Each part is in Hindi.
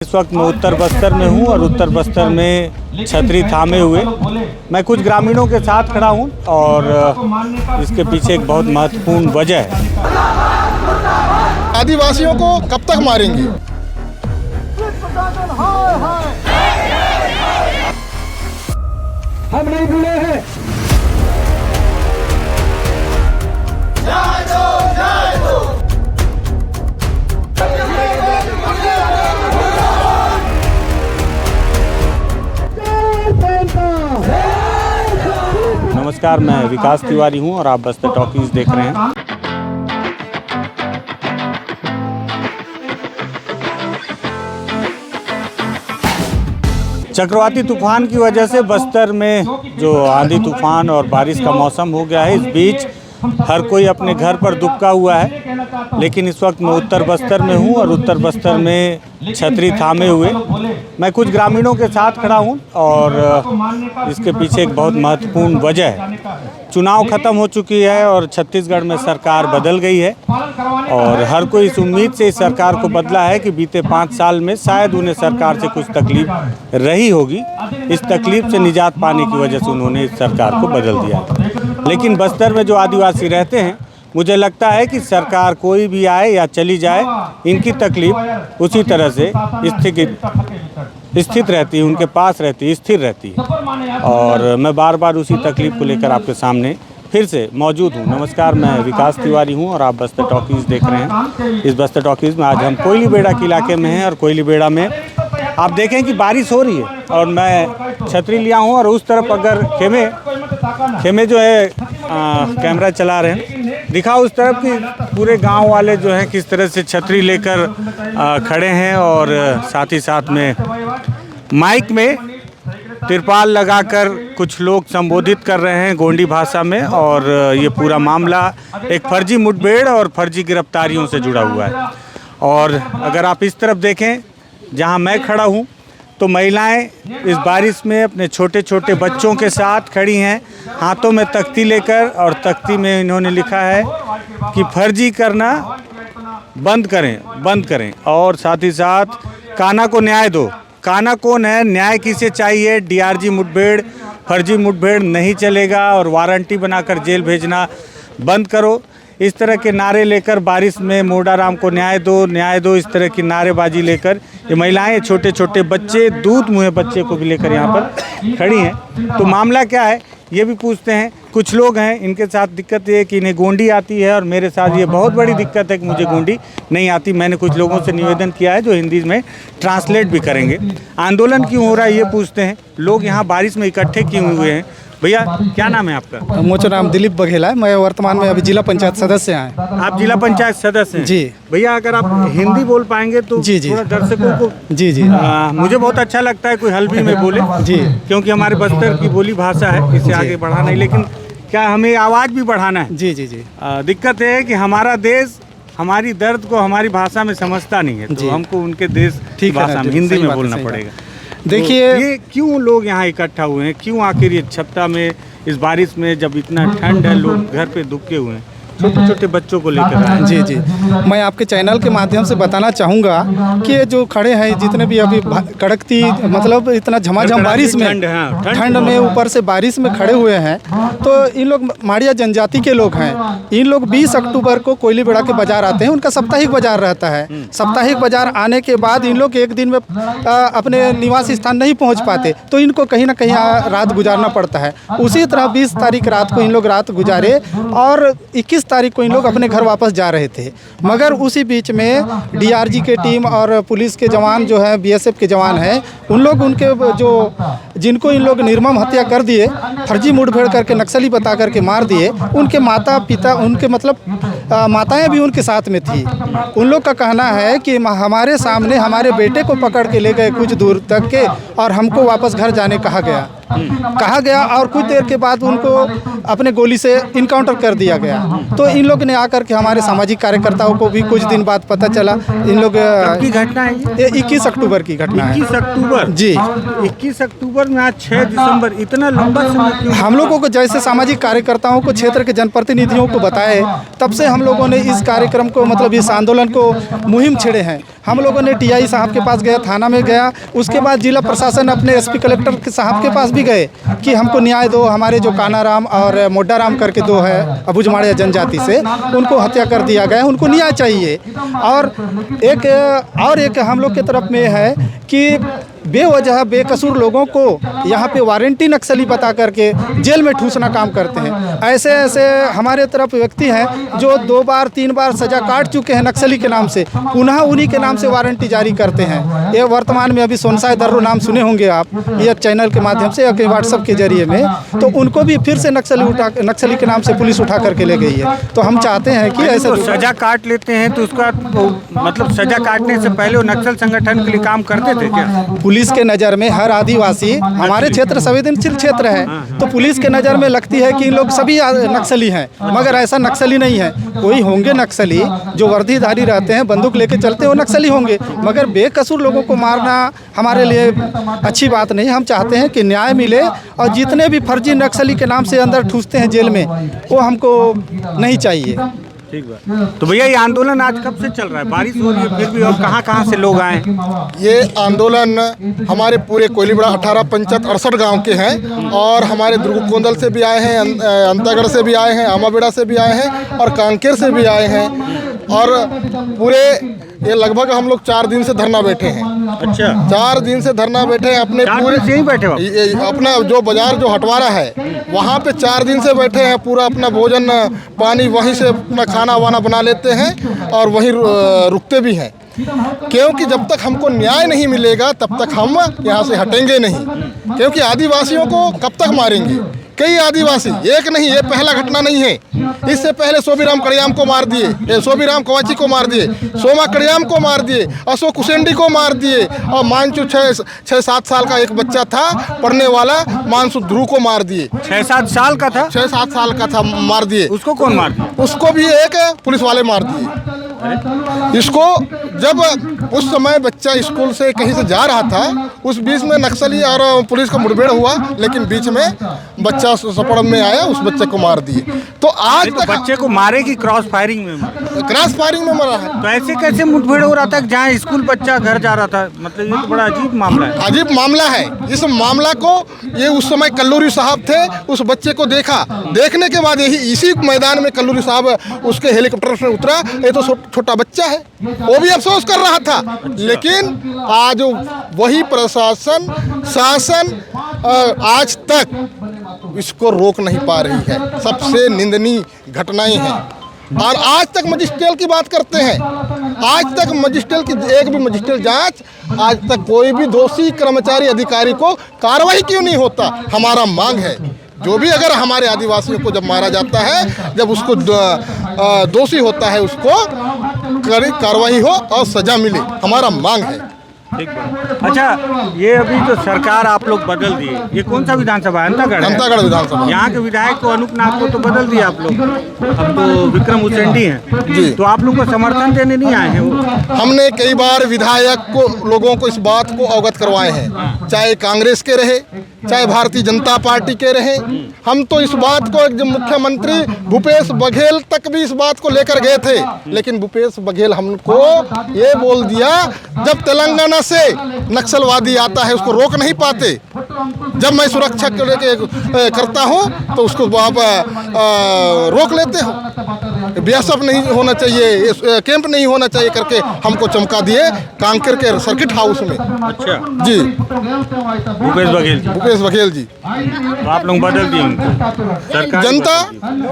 इस वक्त मैं उत्तर बस्तर में हूं और उत्तर बस्तर में छतरी थामे हुए मैं कुछ ग्रामीणों के साथ खड़ा हूं और इसके पीछे एक बहुत महत्वपूर्ण वजह है। आदिवासियों को कब तक मारेंगे? हम नहीं भूले हैं। नमस्कार, मैं विकास तिवारी हूं और आप बस्तर टॉकीज देख रहे हैं। चक्रवाती तूफान की वजह से बस्तर में जो आंधी तूफान और बारिश का मौसम हो गया है, इस बीच हर कोई अपने घर पर दुबका हुआ है। लेकिन इस वक्त मैं उत्तर बस्तर में हूं और उत्तर बस्तर में छतरी थामे हुए मैं कुछ ग्रामीणों के साथ खड़ा हूं और इसके पीछे एक बहुत महत्वपूर्ण वजह है। चुनाव खत्म हो चुकी है और छत्तीसगढ़ में सरकार बदल गई है और हर कोई इस उम्मीद से इस सरकार को बदला है कि बीते 5 साल में शायद उन्हें सरकार से कुछ तकलीफ रही होगी। इस तकलीफ से निजात पाने की वजह से उन्होंने इस सरकार को बदल दिया है। लेकिन बस्तर में जो आदिवासी रहते हैं, मुझे लगता है कि सरकार कोई भी आए या चली जाए, इनकी तकलीफ उसी तरह से स्थित रहती है, उनके पास रहती है, स्थिर रहती है। और मैं बार बार उसी तकलीफ को लेकर आपके सामने फिर से मौजूद हूँ। नमस्कार, मैं विकास तिवारी हूँ और आप बस्तर टॉकीज देख रहे हैं। इस बस्तर टॉकीज में आज हम कोयलीबेड़ा के इलाके में हैं और कोयलीबेड़ा में आप देखें कि बारिश हो रही है और मैं छतरी लिया हूँ और उस तरफ अगर खेमे जो है कैमरा चला रहे हैं, दिखाओ उस तरफ कि पूरे गांव वाले जो हैं किस तरह से छतरी लेकर खड़े हैं और साथ ही साथ में माइक में तिरपाल लगाकर कुछ लोग संबोधित कर रहे हैं गोंडी भाषा में। और ये पूरा मामला एक फर्जी मुठभेड़ और फर्जी गिरफ्तारियों से जुड़ा हुआ है। और अगर आप इस तरफ देखें जहां मैं खड़ा हूं, तो महिलाएं इस बारिश में अपने छोटे छोटे बच्चों के साथ खड़ी हैं, हाथों में तख्ती लेकर, और तख्ती में इन्होंने लिखा है कि फर्जी करना बंद करें और साथ ही साथ काना को न्याय दो। काना कौन है, न्याय किसे चाहिए? डीआरजी मुठभेड़, फर्जी मुठभेड़ नहीं चलेगा और वारंटी बनाकर जेल भेजना बंद करो। इस तरह के नारे लेकर बारिश में मोडाराम को न्याय दो, इस तरह की नारेबाजी लेकर ये महिलाएं, छोटे छोटे बच्चे, दूध मुँहे बच्चे को भी लेकर यहाँ पर खड़ी हैं। तो मामला क्या है ये भी पूछते हैं। कुछ लोग हैं, इनके साथ दिक्कत ये है कि इन्हें गोंडी आती है और मेरे साथ ये बहुत बड़ी दिक्कत है कि मुझे गोंडी नहीं आती। मैंने कुछ लोगों से निवेदन किया है जो हिंदी में ट्रांसलेट भी करेंगे। आंदोलन क्यों हो रहा है ये पूछते हैं। लोग यहाँ बारिश में इकट्ठे क्यों हुए हैं? भैया क्या नाम है आपका? मुझे नाम दिलीप बघेला है। मैं वर्तमान में अभी जिला पंचायत सदस्य हैं। आप जिला पंचायत सदस्य हैं? जी भैया, अगर आप हिंदी बोल पाएंगे तो जी थोड़ा दर्शकों को जी मुझे बहुत अच्छा लगता है कोई हल्बी में बोले जी, क्योंकि हमारे बस्तर की बोली भाषा है, इसे आगे बढ़ाना है। लेकिन क्या हमें आवाज़ भी बढ़ाना है? जी। दिक्कत है कि हमारा देश हमारी दर्द को हमारी भाषा में समझता नहीं है, तो हमको उनके देश की भाषा में, हिंदी में बोलना पड़ेगा। देखिए, ये क्यों लोग यहाँ इकट्ठा हुए हैं? क्यों आखिर ये छत्ता में इस बारिश में जब इतना ठंड है, लोग घर पे दुबके हुए हैं, छोटे छोटे बच्चों को लेकर आए? जी मैं आपके चैनल के माध्यम से बताना चाहूँगा कि ये जो खड़े हैं, जितने भी अभी कड़कती, मतलब इतना झमाझम बारिश में, ठंड में ऊपर से बारिश में खड़े हुए हैं, तो इन लोग माड़िया जनजाति के लोग हैं। इन लोग 20 अक्टूबर को कोयलीबेड़ा के बाजार आते हैं। उनका साप्ताहिक बाजार रहता है। साप्ताहिक बाजार आने के बाद इन लोग एक दिन में अपने निवास स्थान नहीं पहुँच पाते, तो इनको कहीं ना कहीं रात गुजारना पड़ता है। उसी तरह 20 तारीख रात को इन लोग रात गुजारे और 21 तारीख को इन लोग अपने घर वापस जा रहे थे। मगर उसी बीच में डीआरजी के टीम और पुलिस के जवान जो है, बीएसएफ के जवान हैं, उन लोग उनके जो जिनको इन लोग निर्मम हत्या कर दिए, फर्जी मुठभेड़ करके नक्सली बता करके मार दिए। उनके माता पिता, उनके मतलब माताएं भी उनके साथ में थी। उन लोग का कहना है कि हमारे सामने हमारे बेटे को पकड़ के ले गए कुछ दूर तक के और हमको वापस घर जाने कहा गया। कहा गया और कुछ देर के बाद उनको अपने गोली से इनकाउंटर कर दिया गया। तो इन लोग ने आकर के हमारे सामाजिक कार्यकर्ताओं को भी कुछ दिन बाद पता चला। इन लोग की घटना है ये? 21 अक्टूबर की घटना है। 21 अक्टूबर जी। 21 अक्टूबर में आज 6 दिसंबर, इतना लंबा समय क्यों? हम लोगों को जैसे सामाजिक कार्यकर्ताओं को क्षेत्र के जनप्रतिनिधियों को बताए, तब से हम लोगों ने इस कार्यक्रम को मतलब इस आंदोलन को मुहिम छेड़े हैं। हम लोगों ने टीआई साहब के पास गया, थाना में गया, उसके बाद जिला प्रशासन अपने एसपी कलेक्टर के साहब के पास भी गए कि हमको न्याय दो। हमारे जो कानाराम और मोड्डाराम करके दो है अबुझमाड़िया जनजाति से, उनको हत्या कर दिया गया, उनको न्याय चाहिए। और एक हम लोग की तरफ में है कि बेवजह बेकसूर लोगों को यहाँ पे वारंटी नक्सली बता करके जेल में ठूसना काम करते हैं। ऐसे ऐसे हमारे तरफ व्यक्ति हैं जो 2 बार 3 बार सजा काट चुके हैं नक्सली के नाम से, पुनः उन्हीं के नाम से वारंटी जारी करते हैं। ये वर्तमान में अभी सोनसाई दर्रो नाम सुने होंगे आप, ये चैनल के माध्यम से या व्हाट्सएप के जरिए में, तो उनको भी फिर से नक्सली के नाम से पुलिस उठा करके ले गई है। तो हम चाहते हैं कि ऐसे सजा काट लेते हैं तो उसका मतलब सजा काटने से पहले वो नक्सल संगठन के लिए काम करते थे क्या? पुलिस के नज़र में हर आदिवासी, हमारे क्षेत्र संवेदनशील क्षेत्र है, तो पुलिस के नज़र में लगती है कि इन लोग सभी नक्सली हैं, मगर ऐसा नक्सली नहीं है। कोई होंगे नक्सली जो वर्दीधारी रहते हैं, बंदूक लेके चलते हैं, वो नक्सली होंगे, मगर बेकसूर लोगों को मारना हमारे लिए अच्छी बात नहीं। हम चाहते हैं कि न्याय मिले और जितने भी फर्जी नक्सली के नाम से अंदर ठूसते हैं जेल में, वो हमको नहीं चाहिए। ठीक बा। तो भैया ये आंदोलन आज कब से चल रहा है? बारिश हो रही है फिर भी, और कहाँ से लोग आए? ये आंदोलन हमारे पूरे कोयलीबड़ा 18 पंचायत 68 गांव के हैं, और हमारे दुर्गकोंदल से भी आए हैं, अंतागढ़ से भी आए हैं, आमाबेड़ा से भी आए हैं और कांकेर से भी आए हैं। और पूरे ये लगभग हम लोग 4 दिन से धरना बैठे हैं। अच्छा, 4 दिन से धरना बैठे हैं। अपने पूरे से ही बैठे हो? अपना जो बाजार जो हटवारा है वहाँ पे 4 दिन से बैठे हैं। पूरा अपना भोजन पानी वहीं से अपना खाना वाना बना लेते हैं और वहीं रुकते भी हैं, क्योंकि जब तक हमको न्याय नहीं मिलेगा तब तक हम यहाँ से हटेंगे नहीं। क्योंकि आदिवासियों को कब तक मारेंगे? कई आदिवासी, एक नहीं, ये पहला घटना नहीं है। इससे पहले सोबीराम कड़ियाम को मार दिए, सोबीराम कवाची को मार दिए, सोमा कड़ियाम को मार दिए, अशोक कुसेंडी को मार दिए, और मानसू 6-7 साल का एक बच्चा था पढ़ने वाला, मानसू ध्रुव को मार दिए। 6-7 साल का था? 6-7 साल का था, मार दिए। उसको कौन मार दिया? उसको भी एक पुलिस वाले मार दिए। इसको जब उस समय बच्चा स्कूल से कहीं से जा रहा था, उस बीच में नक्सली और पुलिस का मुठभेड़ हुआ, लेकिन बीच में बच्चा सपड़ में आया, उस बच्चे को मार दिए। तो आज तक बच्चे को मारे कि क्रॉस फायरिंग में? क्रॉस फायरिंग में मरा है। तो ऐसे कैसे मुठभेड़ हो रहा था जहाँ स्कूल बच्चा घर जा रहा था? मतलब ये तो बड़ा अजीब मामला है। अजीब मामला है। इस मामला को ये उस समय कल्लूरी साहब थे, उस बच्चे को देखा, देखने के बाद यही इसी मैदान में कल्लूरी साहब उसके हेलीकॉप्टर से उतरा। ये तो छोटा बच्चा है, वो भी अफसोस कर रहा था। लेकिन आज वही प्रशासन शासन आज तक इसको रोक नहीं पा रही है। सबसे निंदनीय घटनाएं हैं। और आज तक मजिस्ट्रियल की बात करते हैं, आज तक मजिस्ट्रियल की एक भी मजिस्ट्रियल जांच, आज तक कोई भी दोषी कर्मचारी अधिकारी को कार्रवाई क्यों नहीं होता? हमारा मांग है जो भी अगर हमारे आदिवासियों को जब मारा जाता है, जब उसको दोषी होता है, उसको कार्रवाई हो और सजा मिले, हमारा मांग है। ठीक है। अच्छा, ये अभी तो सरकार आप लोग बदल दिए, ये कौन सा विधानसभा है? अंतागढ़ विधानसभा। यहाँ के विधायक को अनूपनाथ को तो बदल दिया आप लोग, अब तो विक्रम उसेंडी हैं जी। तो आप लोग को समर्थन देने नहीं आए हैं वो? हमने कई बार विधायक को लोगों को इस बात को अवगत करवाए हैं, चाहे कांग्रेस के रहे चाहे भारतीय जनता पार्टी के रहे। हम तो इस बात को जब मुख्यमंत्री भूपेश बघेल तक भी इस बात को लेकर गए थे, लेकिन भूपेश बघेल हमको ये बोल दिया, जब तेलंगाना से नक्सलवादी आता है उसको रोक नहीं पाते। जब मैं सुरक्षा के लेके करता हूँ तो उसको आप रोक लेते हो। बीएसएफ नहीं होना चाहिए, कैंप नहीं होना चाहिए करके हमको चमका दिए कांकेर के सर्किट हाउस में। अच्छा जी, भूपेश बघेल जी। तो आप लोग बदल दिए उनको? सरकार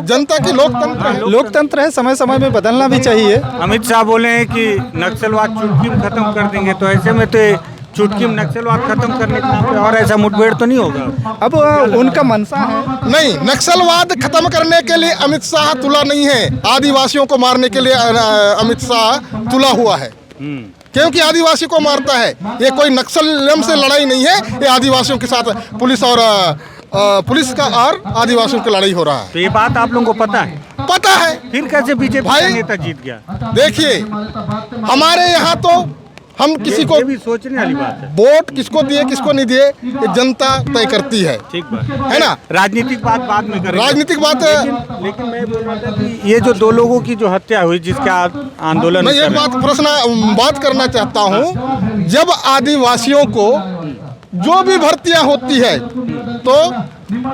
जनता की लोकतंत्र है, समय समय में बदलना भी चाहिए। अमित शाह बोले हैं कि नक्सलवाद चुटकी में खत्म कर देंगे, तो ऐसे में तो चुटकी में नक्सलवाद खत्म करने के नाम पे और ऐसा मुठभेड़ तो नहीं होगा? अब उनका मनसा है। नहीं, नक्सलवाद खत्म करने के लिए अमित शाह तुला नहीं है, आदिवासियों को मारने के लिए अमित शाह तुला हुआ है। क्योंकि आदिवासी को मारता है। ये कोई नक्सलियों से लड़ाई नहीं है, ये आदिवासियों के साथ पुलिस का और आदिवासियों की लड़ाई हो रहा है। तो ये बात आप लोगों को पता है? पता है। फिर कैसे बीजेपी भाई, का नेता जीत गया? देखिए हमारे यहाँ तो हम किसी को ये भी सोचने वाली बात है। वोट किसको दिए किसको नहीं दिए ये जनता तय करती है, ठीक बात है ना। राजनीतिक बात बाद में करेंगे। राजनीतिक बात लेकिन मैं बोल रहा था कि ये जो 2 लोगों की जो हत्या हुई जिसका आंदोलन मैं कर एक रहे हैं। बात करना चाहता हूँ। जब आदिवासियों को जो भी भर्तियां होती है तो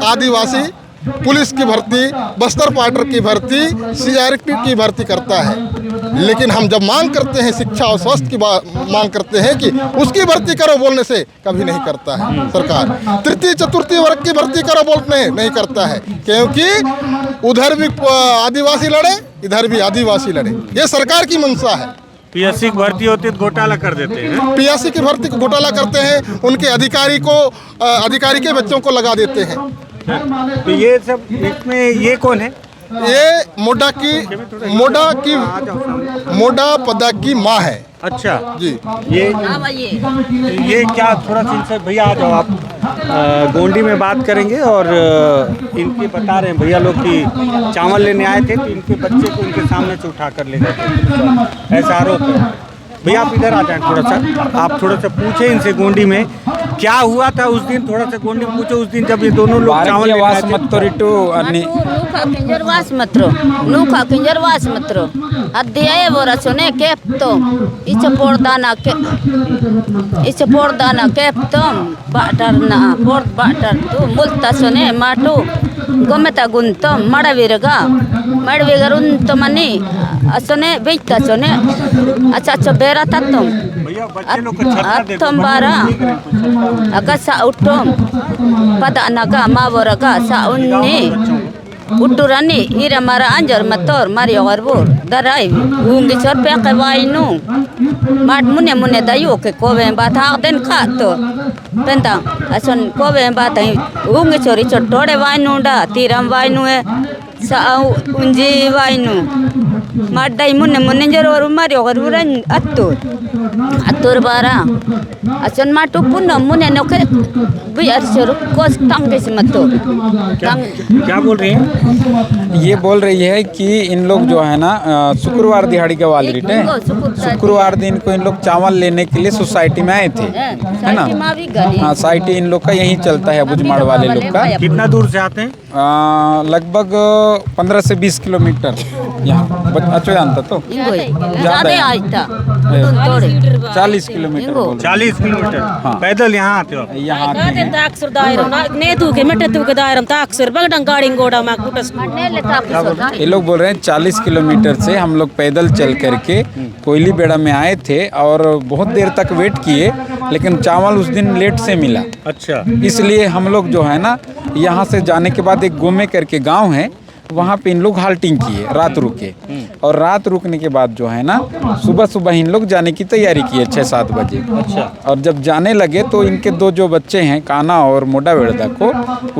आदिवासी पुलिस की भर्ती, बस्तर पार्टर की भर्ती, CRP की भर्ती करता है। लेकिन हम जब मांग करते हैं शिक्षा और स्वास्थ्य की मांग करते हैं कि उसकी भर्ती करो, बोलने से कभी नहीं करता है सरकार। तृतीय चतुर्थी वर्ग की भर्ती करो बोलते नहीं करता है, क्योंकि उधर भी आदिवासी लड़े इधर भी आदिवासी लड़े, ये सरकार की मंशा है। PSC की भर्ती होती है तो घोटाला कर देते हैं। PSC की भर्ती को घोटाला करते हैं, उनके अधिकारी के बच्चों को लगा देते हैं। तो ये सब इसमें ये कौन है? ये मोडा पदा की माँ है। अच्छा जी। ये क्या थोड़ा सा इनसे भैया आ जाओ आप। गोंडी में बात करेंगे और इनके बता रहे हैं भैया लोग कि चावल लेने आए थे तो इनके बच्चे को इनके सामने से उठा कर ले गए थे, ऐसा आरोप है। भैया आप इधर आ जाएं थोड़ा सा, आप थोड़ा सा पूछे इनसे गोंडी में क्या हुआ था उस दिन, थोड़ा सा गोंडी में पूछो उस दिन जब ये दोनों लोग चावल लेने आए थे। nuka kinjar was matro addiya bora sone kepto icha pordana keptom batarna port batar tu multa sone matu gometa guntom madaviragun tomani asone beita sone acha bera tatom भैया बच्चे लोग को छत्ता दे दो। bara aga sa utom pada naga mavoraga sa unni Uturani ira mara anjar mator Mario Garbur darai ungi chor pe ke wainu mat mune dayu ke kobe batha den khato penta ason kobe batai ungi chori chor tode wainu da tiram wainu e sa unji wainu mat dai mune jor Mario Garbur atur bara ason matu punno mune no ke bi arsor kos tang ke mato क्या बोल रही हैं? ये बोल रही है कि इन लोग जो है ना शुक्रवार दिहाड़ी का वाली रिट है, शुक्रवार दिन को इन लोग चावल लेने के लिए सोसाइटी में आए थे, है ना। हाँ, सोसाइटी इन लोग का यही चलता है बुजमाड़ वाले लोग का। कितना दूर से आते हैं? लगभग 15 से 20 किलोमीटर यहाँ अच्छा जानता तो ज़्यादा 40 किलोमीटर 40 किलोमीटर हाँ। पैदल यहाँ आते हो? यहाँ आते हैं। ये लोग बोल रहे हैं 40 किलोमीटर से हम लोग पैदल चल करके कोयली बेड़ा में आए थे और बहुत देर तक वेट किए, लेकिन चावल उस दिन लेट से मिला। अच्छा, इसलिए हम लोग जो है ना यहाँ से जाने के बाद एक गोमे करके गांव है, वहाँ पे इन लोग हाल्टिंग किए, रात रुके। और रात रुकने के बाद जो है ना सुबह इन लोग जाने की तैयारी किए 6-7 बजे। अच्छा। और जब जाने लगे तो इनके 2 जो बच्चे हैं काना और मोटा वेड़दा को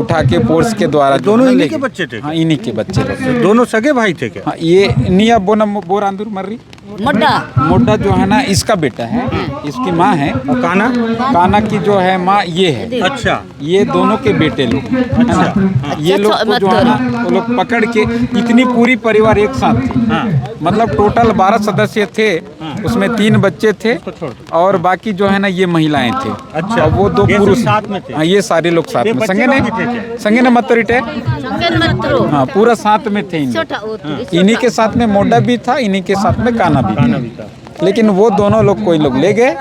उठा के फोर्स के द्वारा दोनों इन्हीं के बच्चे थे? हाँ, इन्हीं के बच्चे लोग। दोनों सगे भाई थे क्या? हाँ, ये निया बोरांदुर मर्री मोटा जो है ना इसका बेटा है, इसकी माँ है। और काना की जो है माँ ये है। अच्छा, ये दोनों के बेटे लोग हैं, है ना। अच्छा। ये लोग को जो है ना वो लोग पकड़ के इतनी पूरी परिवार एक साथ थी। हाँ। मतलब टोटल 12 सदस्य थे, उसमें 3 बच्चे थे और बाकी जो है ना ये महिलाएं थे। अच्छा, और वो 2 ये सब पुरुष साथ में थे? हाँ, ये सारे लोग साथ ये में बच्चे लोग भी थे क्या? संगे ने मतरिटे हाँ पूरा साथ में थे। इन्हीं के साथ में मोटा भी था, इन्हीं के साथ में काना भी था। लेकिन वो दोनों लोग को लोग ले गए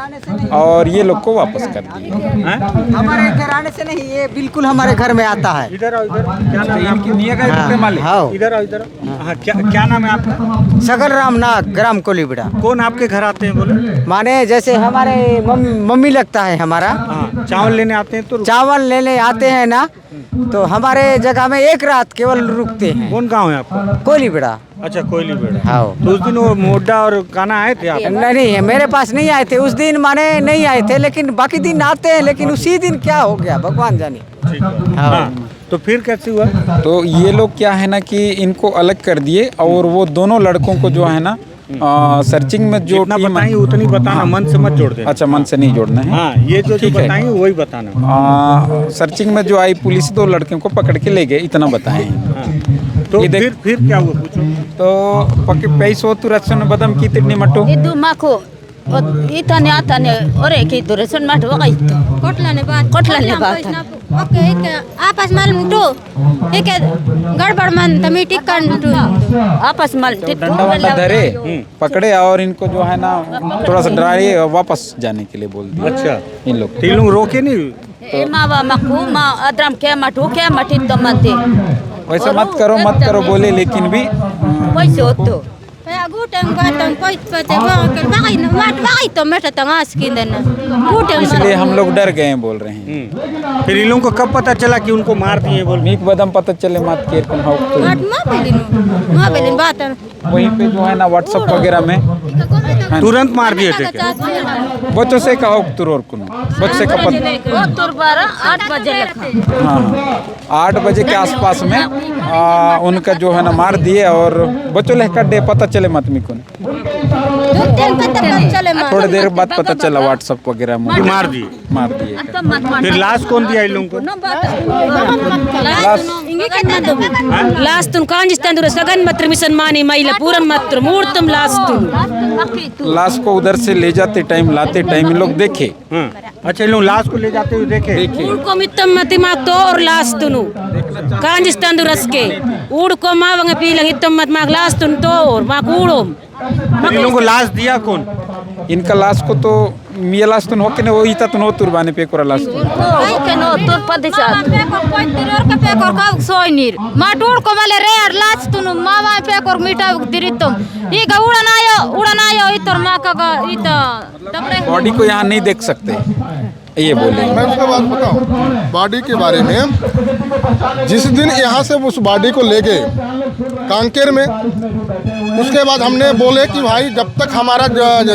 और ये लोग को वापस कर दिए। हमारे घर आने से नहीं, ये बिल्कुल हमारे घर में आता है। इधर आओ, इधर क्या नाम है आपका? इधर आओ, इधर हाँ, क्या नाम है आपका? सकल राम नाग ग्राम कोलीबिड़ा। कौन आपके घर आते हैं बोले? माने जैसे हमारे मम्मी लगता है हमारा। हाँ, चावल लेने आते हैं तो चावल लेने आते हैं ना, तो हमारे जगह में एक रात केवल रुकते हैं। कौन गांव है आपका? कोलीबिड़ा। अच्छा, कोयली बेड़ा। हाँ। तो उस दिन वो मोटा और काना आए थे आप? नहीं, मेरे पास नहीं आए थे उस दिन, माने नहीं आए थे, लेकिन बाकी दिन आते हैं। लेकिन उसी दिन क्या हो गया भगवान जाने। ठीक है। हाँ। तो फिर कैसे हुआ? तो ये लोग क्या है ना कि इनको अलग कर दिए और वो दोनों लड़कों को जो है ना सर्चिंग में जो जितना टीम बताएं उतनी बताना, मन से मत जोड़ देना। अच्छा, मन से नहीं जोड़ना है। हाँ, ये जो ठीक है। बताएंगे वही बताना। सर्चिंग में जो आई पुलिस 2 लड़कियों को पकड़ के ले गए, इतना बताएं। हाँ। तो ये देख- फिर क्या हुआ, पूछो। तो पक्के पैसो तुरसन बदम की तिरनी मटो Itu mako. Itane atane ore ki dureson mat wakai to. कोटलाने बात ओके एक आपस मालूम तो एक गड़बड़ मन तमीटी कर Apas mal डंडा वंडा धरे, पकड़े और इनको जो है ना थोड़ा सा डराए और वापस जाने के लिए बोल दिया अच्छा, इन लोग। तो ये लोग रोके नहीं? Ema wa maku ma adram ke matu ke matit to mate. वैसे मत करो बोले, लेकिन भी Wai soto. गूटंग बातंग कोई पते बाकी माट बाकी तो मेटा तंगास किंदन गूटंग इसलिए हम लोग डर गए हैं, बोल रहे हैं। फिर इन लोगों को कब पता चला कि उनको मार दिए? बोल मीक बदम पता चले मत केर कन हो तो माट मां बेलिन बात वहीं पे जो है ना व्हाट्सएप वगैरह में तुरंत मार दिए थे क्या? बच्चों से कहो तुर और कुन बच्चे का पता। वो तुरबारा 8 बजे लखा. हाँ 8 बजे के आसपास में उनका जो है ना मार दिए और बच्चों ले कर दे पता चले मत मिकुन। थोड़ी देर बाद पता चला व्हाट्सएप वगैरह में कि मार दिए। फिर लाश कौन दिया इन लोगों को? लास्तुन कांजिस्तान सगन मत्र मिशन मानी महिला पूरन मत्र मूर्तम लास्तुन लाश को उधर से ले जाते टाइम लाते टाइम इन लोग देखे। अच्छा, इन लोग लाश को ले जाते हुए देखे। उनको मित्तम मति माक तो और लास्तुनु कांजिस्तान रस के उड़ को मावंग पीलंग इत्तम मत माक लास्तुन तो और माक उड़ोम। इन लोगों को लाश दिया कौन? इनका लाश को तो मिया लाश तो होके ने वो इता तो तुरबाने पे कोरा लाश माटूड़ को वाले रे लाच तुनु मावा पे कोर मीठा दिरितो ई का उड़नायो इतर मा का इता बॉडी को यहाँ नहीं देख सकते ये बोले। मैं उसके बाद बताऊं बॉडी के बारे में। जिस दिन यहाँ से उस बॉडी को ले गए कांकेर में, उसके बाद हमने बोले कि भाई जब तक हमारा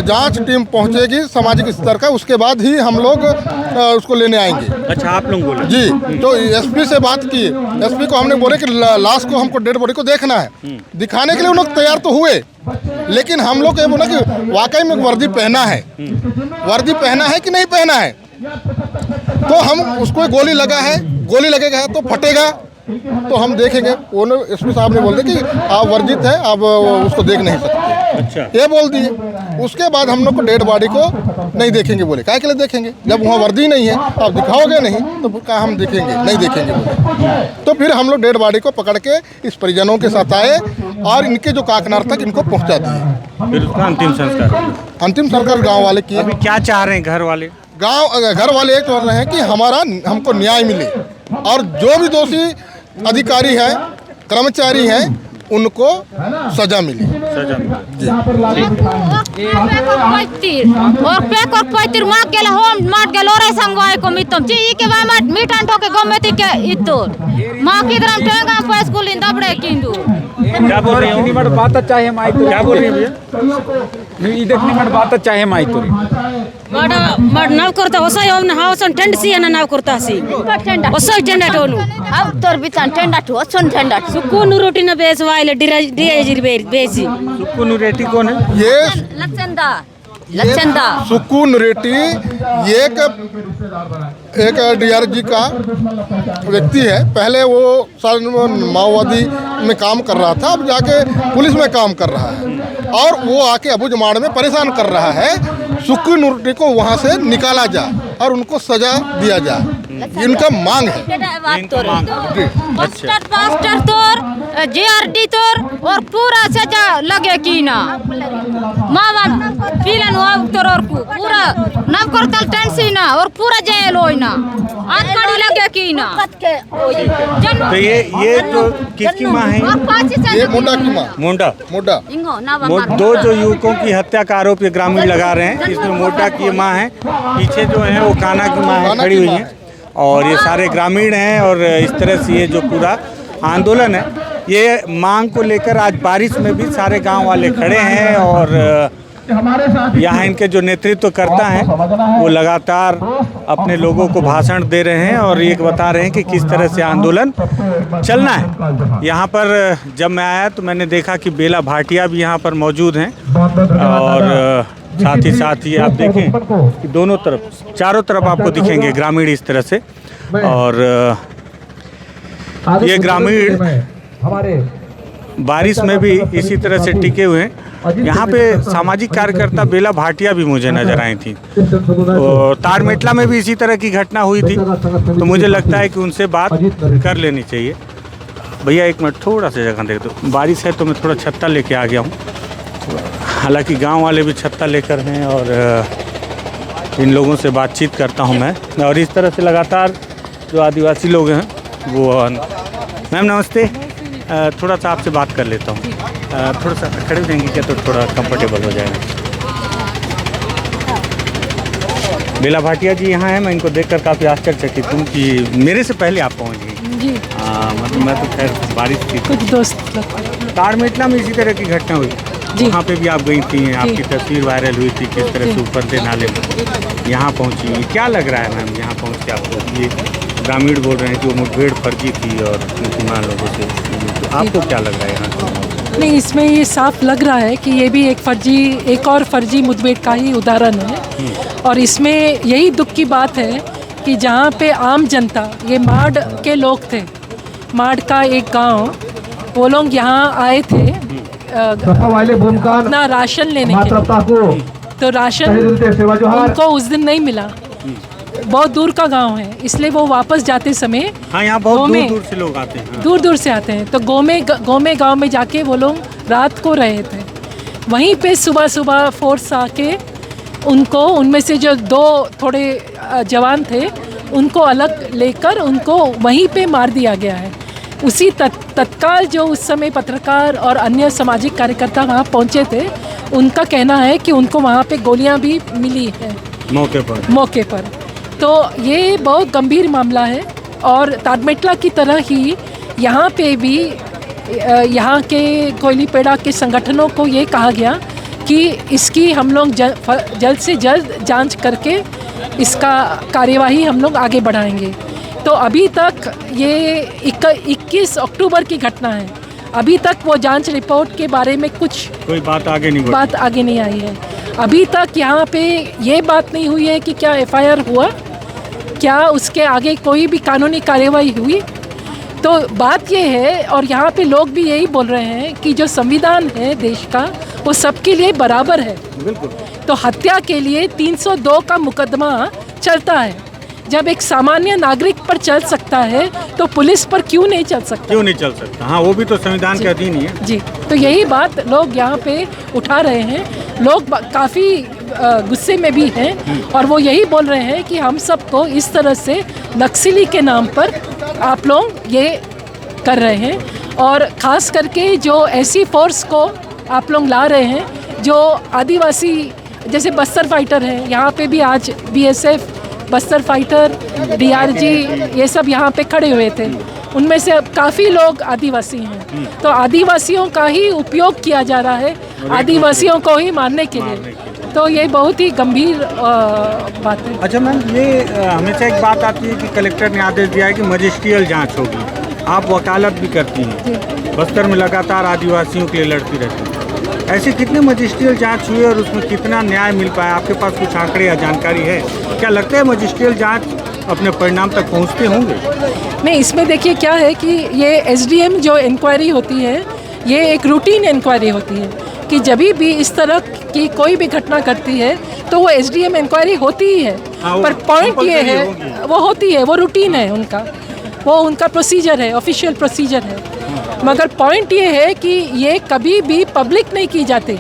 जांच टीम पहुँचेगी सामाजिक स्तर का, उसके बाद ही हम लोग उसको लेने आएंगे। अच्छा, आप लोग बोले? जी, तो एसपी से बात की। एसपी को हमने बोले कि लाश को हमको डेड बॉडी को देखना है। दिखाने के लिए उन लोग तैयार तो हुए, लेकिन हम लोग ये बोला कि वाकई में वर्दी पहना है, वर्दी पहना है कि नहीं पहना है। तो हम उसको गोली लगा है, गोली लगेगा तो फटेगा तो हम देखेंगे। वो एसपी साहब ने बोल दिया कि आप वर्जित है, आप उसको देख नहीं सकते। अच्छा, ये बोल दिए। उसके बाद हम लोग को डेड बॉडी को नहीं देखेंगे बोले। काय के लिए देखेंगे जब वहाँ वर्दी नहीं है, आप दिखाओगे नहीं तो क्या हम देखेंगे? नहीं देखेंगे बोले। तो फिर हम लोग डेड बॉडी को पकड़ के इस परिजनों के साथ आए और इनके जो काकनार तक इनको पहुँचा दिए। फिर उसका अंतिम संस्कार? अंतिम संस्कार गाँव वाले किए। अभी क्या चाह रहे हैं घर वाले? घर वाले ये चाह रहे हैं कि हमको न्याय मिले और जो भी दोषी अधिकारी हैं, कर्मचारी हैं, उनको सजा मिले। सजा मिले। और पेकर पैतिर मार गेल होम मार गेल ओरे संगवाय को मितम जी ई के माट मीठान ठोके गमेति के इतो मां की तरह टेगा पैस को लिंदा बड़े किंदू क्या बोल रही इतनी बड़ बात चाहे माई तो क्या बोल रही है भैया? ये देखनी बड़ बात चाहे माई तो मड नाव करता ಹೊಸ ಯೋನ ಹಾವಸನ್ ಟೆಂಡ್ ಸಿ ಅನ್ನ ನಾವ್ ಕೊರ್ತಾ ಸಿ ಹೊಸ ಟೆಂಡ ಟೋನು अब तोर बिचान टेंडा ठो सुन टेंडा ಸುಕೂನು ರೋಟಿನ ಬೇಸವಾಯಿಲೆ ಡಿರೇಜಿರ್ ಬೇಸಿ सुक्कू रेटी कौन है? ये लचंदा सुकून रेड्डी एक डीआरजी का व्यक्ति है। पहले वो माओवादी में काम कर रहा था, अब जाके पुलिस में काम कर रहा है और वो आके अबुजमाड़ में परेशान कर रहा है। सुकून रेड्डी को वहाँ से निकाला जाए और उनको सजा दिया जाए, इनका मांग है। पास्टर तोर जीआरडी तोर और पूरा सजा लगे की ना मावा पीलन तोर और पूरा नव करतल टेंसी ना और पूरा जेल होई ना आत्माड़ी लगे की ना। तो ये जो किसकी माँ है? ये मुंडा की माँ मुंडा दो जो युवकों की हत्या का आरोप ये ग्रामीण लगा रहे हैं। इसमें मोटा की माँ है, पीछे जो है वो काना की माँ है खड़ी हुई है और ये सारे ग्रामीण हैं। और इस तरह से ये जो पूरा आंदोलन है, ये मांग को लेकर आज बारिश में भी सारे गांव वाले खड़े हैं और यहाँ इनके जो नेतृत्व करता है वो लगातार अपने लोगों को भाषण दे रहे हैं और ये बता रहे हैं कि किस तरह से आंदोलन चलना है। यहाँ पर जब मैं आया तो मैंने देखा कि बेला भाटिया भी यहाँ पर मौजूद हैं और साथ ही आप देखें कि दोनों तरफ चारों तरफ आपको दिखेंगे ग्रामीण इस तरह से। और ये ग्रामीण बारिश में भी इसी तरह से टिके हुए हैं। यहाँ पे सामाजिक कार्यकर्ता बेला भाटिया भी मुझे नज़र आई थी और तारमेटला में भी इसी तरह की घटना हुई थी, तो मुझे लगता है कि उनसे बात कर लेनी चाहिए। भैया एक मिनट थोड़ा सा जगह देख दो, बारिश है तो मैं थोड़ा छत्ता लेके आ गया हूँ। हालांकि गांव वाले भी छत्ता लेकर हैं और इन लोगों से बातचीत करता हूँ मैं। और इस तरह से लगातार जो आदिवासी लोग हैं वो। मैम नमस्ते, थोड़ा सा आपसे बात कर लेता हूँ, थोड़ा सा खड़े देंगे क्या तो थोड़ा कंफर्टेबल हो जाएगा। बेला भाटिया जी यहाँ हैं, मैं इनको देखकर काफ़ी आश्चर्यचकित हूँ कि मेरे से पहले आप पहुँच गई जी। मतलब मैं तो खैर बारिश थी, कुछ दोस्त तारमेटला में इसी तरह की घटना हुई, वहाँ पे भी आप गई थी, आपकी तस्वीर वायरल हुई थी किस तरह से ऊपर से नाले में यहाँ पहुँची। क्या लग रहा है मैम यहाँ पहुँच के आपको? ये ग्रामीण बोल रहे हैं कि वो मुठभेड़ फर्जी थी और मुसलमान लोगों से, तो आपको क्या लग रहा है यहाँ? नहीं, इसमें ये साफ लग रहा है कि ये भी एक और फर्जी मुठभेड़ का ही उदाहरण है। और इसमें यही दुख की बात है कि जहाँ पे आम जनता, ये माड के लोग थे, माड का एक गांव, वो लोग यहाँ आए थे अपना राशन लेने के लिए, तो राशन उनको उस दिन नहीं मिला। बहुत दूर का गांव है, इसलिए वो वापस जाते समय यहाँ बहुत दूर से लोग आते हैं, दूर से आते हैं, तो गोमे गांव में जाके वो लोग रात को रहे थे। वहीं पे सुबह फोर्स आके उनको, उनमें से जो दो थोड़े जवान थे उनको अलग लेकर उनको वहीं पे मार दिया गया है। उसी तत्काल जो उस समय पत्रकार और अन्य सामाजिक कार्यकर्ता वहाँ पहुँचे थे, उनका कहना है कि उनको वहाँ पे गोलियाँ भी मिली हैं मौके पर। तो ये बहुत गंभीर मामला है और तारमेटला की तरह ही यहाँ पे भी यहाँ के कोयलीपेड़ा के संगठनों को ये कहा गया कि इसकी हम लोग जल्द से जल्द जांच करके इसका कार्यवाही हम लोग आगे बढ़ाएंगे। तो अभी तक ये 21 अक्टूबर की घटना है, अभी तक वो जांच रिपोर्ट के बारे में कोई बात आगे नहीं आई है। अभी तक यहाँ पे ये बात नहीं हुई है कि क्या FIR हुआ, क्या उसके आगे कोई भी कानूनी कार्यवाही हुई। तो बात ये है, और यहाँ पे लोग भी यही बोल रहे हैं कि जो संविधान है देश का वो सबके लिए बराबर है। बिल्कुल। तो हत्या के लिए 302 का मुकदमा चलता है, जब एक सामान्य नागरिक पर चल सकता है तो पुलिस पर क्यों नहीं चल सकता? हाँ, वो भी तो संविधान के अधीन ही है जी। तो यही बात लोग यहाँ पे उठा रहे हैं। लोग काफ़ी गुस्से में भी हैं और वो यही बोल रहे हैं कि हम सबको इस तरह से नक्सली के नाम पर आप लोग ये कर रहे हैं, और ख़ास करके जो ऐसी फोर्स को आप लोग ला रहे हैं जो आदिवासी, जैसे बस्तर फाइटर हैं, यहाँ पे भी आज BSF, बस्तर फाइटर, DRG, ये सब यहाँ पे खड़े हुए थे, उनमें से काफ़ी लोग आदिवासी हैं। तो आदिवासियों का ही उपयोग किया जा रहा है आदिवासियों को ही मारने के लिए, तो ये बहुत ही गंभीर बात है। अच्छा मैम, ये हमेशा एक बात आती है कि कलेक्टर ने आदेश दिया है कि मजिस्ट्रियल जांच होगी, आप वकालत भी करती हैं, बस्तर में लगातार आदिवासियों के लिए लड़ती रहती हैं, ऐसे कितने मजिस्ट्रियल जांच हुए और उसमें कितना न्याय मिल पाया? आपके पास कुछ आंकड़े या जानकारी है? क्या लगता है मजिस्ट्रियल जांच अपने परिणाम तक पहुंचते होंगे? नहीं, इसमें देखिए क्या है कि ये SDM जो इंक्वायरी होती है, ये एक रूटीन इंक्वायरी होती है कि जब भी इस तरह की कोई भी घटना करती है तो वो SDM इंक्वायरी होती ही है। पर पॉइंट ये है, वो होती है, वो रूटीन है उनका, वो उनका प्रोसीजर है, ऑफिशियल प्रोसीजर है। मगर पॉइंट ये है कि ये कभी भी पब्लिक नहीं की जाती।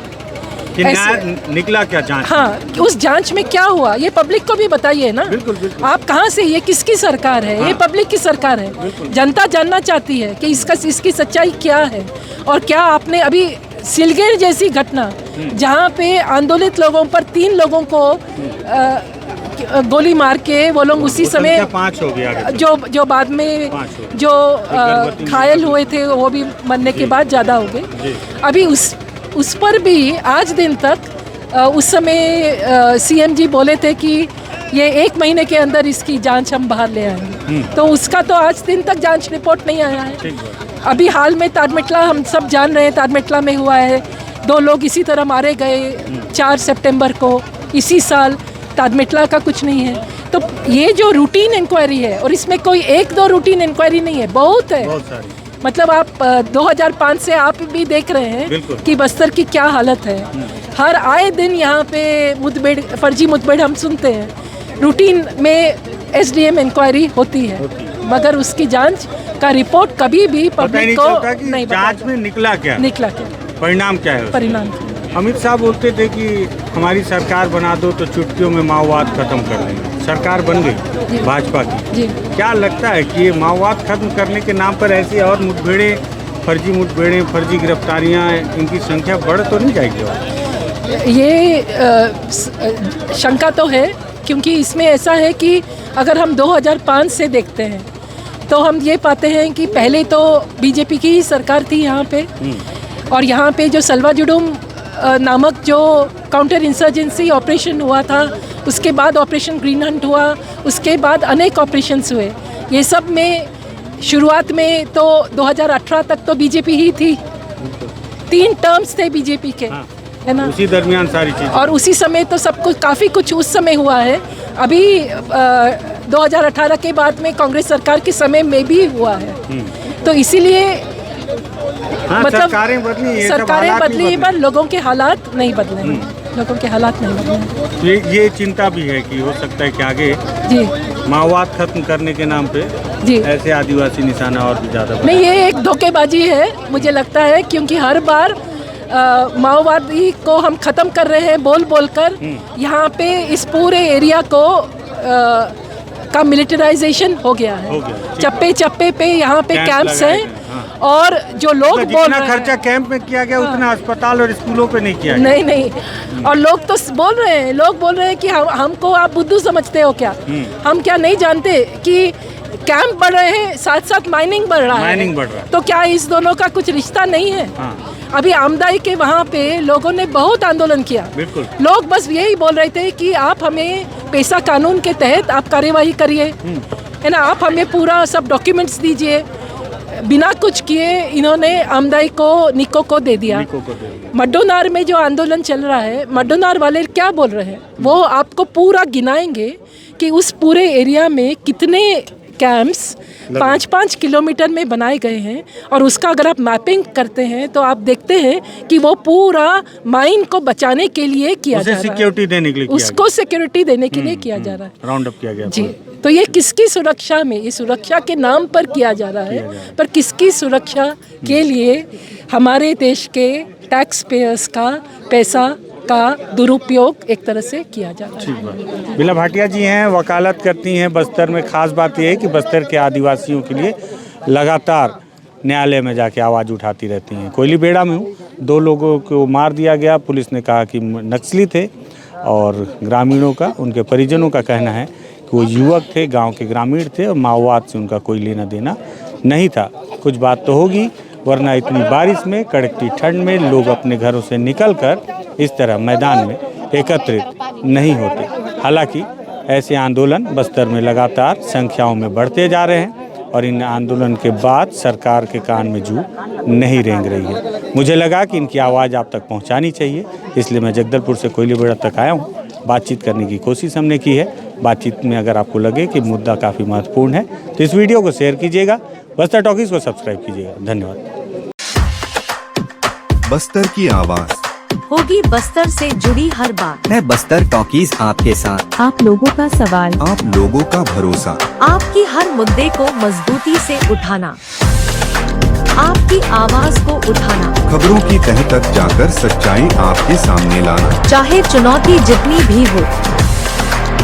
निकला क्या जांच? हाँ, उस जांच में क्या हुआ ये पब्लिक को भी बताइए ना। बिल्कुल, बिल्कुल। आप कहाँ से, ये किसकी सरकार है? हाँ। ये पब्लिक की सरकार है। जनता जानना चाहती है कि इसकी सच्चाई क्या है। और क्या आपने अभी सिलगेर जैसी घटना, जहाँ पे आंदोलित लोगों पर 3 लोगों को गोली मार के वो लोग उसी समय 5 हो गया, जो बाद में जो घायल हुए थे वो भी मरने के बाद ज़्यादा हो गए। अभी उस पर भी आज दिन तक उस समय सीएम जी बोले थे कि ये 1 महीने के अंदर इसकी जांच हम बाहर ले आएंगे, तो उसका तो आज दिन तक जांच रिपोर्ट नहीं आया है। अभी हाल में तारमेटला हम सब जान रहे हैं, तारमेटला में हुआ है, 2 लोग इसी तरह मारे गए 4 सितंबर को इसी साल। तारमेटला का कुछ नहीं है। तो ये जो रूटीन इंक्वायरी है, और इसमें कोई 1-2 रूटीन इंक्वायरी नहीं है, बहुत है, बहुत सारी। मतलब आप 2005 से आप भी देख रहे हैं कि बस्तर की क्या हालत है। हर आए दिन यहाँ पे मुठभेड़, फर्जी मुठभेड़ हम सुनते हैं। रूटीन में एसडीएम इंक्वायरी होती है, मगर उसकी जांच का रिपोर्ट कभी भी पब्लिक को नहीं, जांच में निकला क्या, परिणाम क्या है, परिणाम। अमित शाह बोलते थे कि हमारी सरकार बना दो तो चुटकियों में माओवाद खत्म कर देंगे। सरकार बन गई भाजपा की। क्या लगता है कि ये माओवाद खत्म करने के नाम पर ऐसी और मुठभेड़ें, फर्जी गिरफ्तारियां, इनकी संख्या बढ़ तो नहीं जाएगी? ये शंका तो है, क्योंकि इसमें ऐसा है कि अगर हम 2005 से देखते हैं तो हम ये पाते हैं कि पहले तो बीजेपी की ही सरकार थी यहाँ पे, और यहाँ पे जो सलवा जुडुम नामक जो काउंटर इंसर्जेंसी ऑपरेशन हुआ था, उसके बाद ऑपरेशन ग्रीन हंट हुआ, उसके बाद अनेक ऑपरेशंस हुए। ये सब में शुरुआत में तो 2018 तक तो बीजेपी ही थी, 3 टर्म्स थे बीजेपी के, है ना, उसी दरमियान सारी चीज़, और उसी समय तो सब कुछ काफ़ी कुछ उस समय हुआ है। अभी 2018 के बाद में कांग्रेस सरकार के समय में भी हुआ है। तो इसीलिए मतलब सरकारें बदली पर लोगों के हालात नहीं बदले, लोगों के हालात नहीं बदले। ये चिंता भी है कि हो सकता है कि आगे माओवाद खत्म करने के नाम पे ऐसे आदिवासी निशाना और भी ज़्यादा नहीं, ये एक धोखेबाजी है मुझे लगता है, क्योंकि हर बार माओवादी को हम ख़त्म कर रहे हैं बोल कर। यहाँ पे इस पूरे एरिया को का मिलिटराइजेशन हो गया है। चप्पे पे यहाँ पे कैंप्स हैं, और जो लोग बोल रहे हैं खर्चा कैंप में किया गया उतना अस्पताल और स्कूलों पे नहीं किया गया। नहीं, और लोग तो बोल रहे हैं कि हमको आप बुद्धू समझते हो क्या? हम क्या नहीं जानते कि कैंप बढ़ रहे हैं, साथ साथ माइनिंग बढ़ रहा है। तो क्या इस दोनों का कुछ रिश्ता नहीं है? अभी आमदाई के वहाँ पे लोगों ने बहुत आंदोलन किया। लोग बस यही बोल रहे थे कि आप हमें पैसा कानून के तहत आप कार्यवाही करिए, है ना, आप हमें पूरा सब डॉक्यूमेंट्स दीजिए। बिना कुछ किए इन्होंने आमदाई को, निको को दे दिया। मड्डोनार में जो आंदोलन चल रहा है, मड्डोनार वाले क्या बोल रहे हैं, वो आपको पूरा गिनाएंगे कि उस पूरे एरिया में कितने कैंप्स 5-5 किलोमीटर में बनाए गए हैं, और उसका अगर आप मैपिंग करते हैं तो आप देखते हैं कि वो पूरा माइन को बचाने के लिए किया जा रहा है, सिक्योरिटी देने के लिए, उसको सिक्योरिटी देने के लिए किया जा रहा है, राउंड अप किया गया जी। तो ये किसकी सुरक्षा में, ये सुरक्षा के नाम पर किया जा रहा है, पर किसकी सुरक्षा के लिए हमारे देश के टैक्स पेयर्स का पैसा का दुरुपयोग एक तरह से किया जा रहा है। बिला भाटिया जी हैं, वकालत करती हैं बस्तर में। खास बात यह है कि बस्तर के आदिवासियों के लिए लगातार न्यायालय में जाके आवाज़ उठाती रहती हैं। कोयली बेड़ा में हूँ, 2 लोगों को मार दिया गया, पुलिस ने कहा कि नक्सली थे, और ग्रामीणों का, उनके परिजनों का कहना है कि वो युवक थे, गांव के ग्रामीण थे, और माओवाद से उनका कोई लेना देना नहीं था। कुछ बात तो होगी, वरना इतनी बारिश में, कड़कती ठंड में लोग अपने घरों से निकलकर इस तरह मैदान में एकत्रित नहीं होते। हालांकि ऐसे आंदोलन बस्तर में लगातार संख्याओं में बढ़ते जा रहे हैं, और इन आंदोलन के बाद सरकार के कान में जू नहीं रेंग रही है। मुझे लगा कि इनकी आवाज़ आप तक पहुंचानी चाहिए, इसलिए मैं जगदलपुर से कोयली बेड़ा तक आया हूं। बातचीत करने की कोशिश हमने की है। बातचीत में अगर आपको लगे कि मुद्दा काफ़ी महत्वपूर्ण है तो इस वीडियो को शेयर कीजिएगा, बस्तर टॉकीज़ को सब्सक्राइब कीजिएगा। धन्यवाद। बस्तर की आवाज़ होगी बस्तर से जुड़ी हर बात है। बस्तर टॉकीज आपके साथ, आप लोगों का सवाल, आप लोगों का भरोसा, आपकी हर मुद्दे को मजबूती से उठाना, आपकी आवाज को उठाना, खबरों की तह तक जाकर सच्चाई आपके सामने लाना, चाहे चुनौती जितनी भी हो,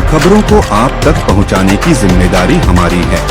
खबरों को आप तक पहुंचाने की जिम्मेदारी हमारी है।